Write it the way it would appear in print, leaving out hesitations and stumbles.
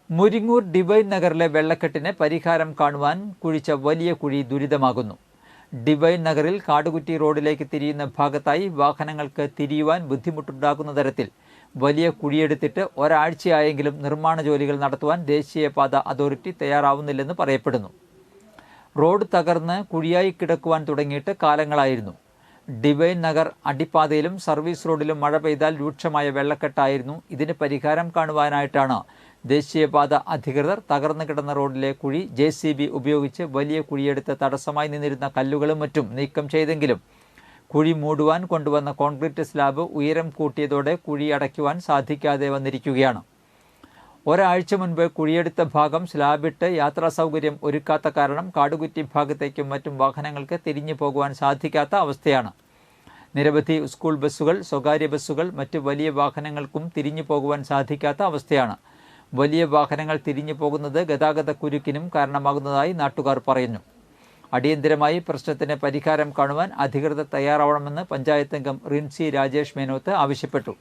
Muringoor divine നഗറിലെ വെള്ളക്കെട്ടിന് പരിഹാരം കാണുവാൻ കുഴിച്ച വലിയ കുഴി ദുരിതമാകുന്നു. ഡിവൈൻ നഗറിൽ കാടുകുറ്റി റോഡിലേക്ക് തിരിയുന്ന ഭാഗത്തായി വാഹനങ്ങൾക്ക് തിരിയുവാൻ ബുദ്ധിമുട്ടുണ്ടാകുന്ന തരത്തിൽ വലിയ കുഴിയെടുത്തിട്ട് ഒരാഴ്ചയായെങ്കിലും നിർമ്മാണ ജോലികൾ നടത്തുവാൻ ദേശീയപാത അതോറിറ്റി തയ്യാറാവുന്നില്ലെന്ന് പറയപ്പെടുന്നു. റോഡ് തകർന്ന് കുഴിയായി കിടക്കുവാൻ തുടങ്ങിയിട്ട് കാലങ്ങളായിരുന്നു. ഡിവൈൻ നഗർ അടിപ്പാതയിലും സർവീസ് റോഡിലും മഴ പെയ്താൽ രൂക്ഷമായ വെള്ളക്കെട്ടായിരുന്നു. ഇതിന് പരിഹാരം കാണുവാനായിട്ടാണ് ദേശീയപാത അധികൃതർ തകർന്നു കിടന്ന റോഡിലെ കുഴി JCB ഉപയോഗിച്ച് വലിയ കുഴിയെടുത്ത് തടസ്സമായി നിന്നിരുന്ന കല്ലുകളും മറ്റും നീക്കം ചെയ്തെങ്കിലും കുഴി മൂടുവാൻ കൊണ്ടുവന്ന കോൺക്രീറ്റ് സ്ലാബ് ഉയരം കൂട്ടിയതോടെ കുഴി അടയ്ക്കുവാൻ സാധിക്കാതെ വന്നിരിക്കുകയാണ്. ഒരാഴ്ച മുൻപ് കുഴിയെടുത്ത ഭാഗം സ്ലാബിട്ട് യാത്രാ സൗകര്യം ഒരുക്കാത്ത കാരണം കാടുകുറ്റി ഭാഗത്തേക്കും മറ്റും വാഹനങ്ങൾക്ക് തിരിഞ്ഞു പോകുവാൻ സാധിക്കാത്ത അവസ്ഥയാണ്. നിരവധി സ്കൂൾ ബസ്സുകൾ, സ്വകാര്യ ബസ്സുകൾ, മറ്റ് വലിയ വാഹനങ്ങൾക്കും തിരിഞ്ഞു പോകുവാൻ സാധിക്കാത്ത അവസ്ഥയാണ്. വലിയ വാഹനങ്ങൾ തിരിഞ്ഞു പോകുന്നത് ഗതാഗത കുരുക്കിനും കാരണമാകുന്നതായി നാട്ടുകാർ പറയുന്നു. അടിയന്തരമായി പ്രശ്നത്തിന് പരിഹാരം കാണുവാൻ അധികൃതർ തയ്യാറാവണമെന്ന് പഞ്ചായത്ത് അംഗം റിൻസി രാജേഷ് മേനോത്ത് ആവശ്യപ്പെട്ടു.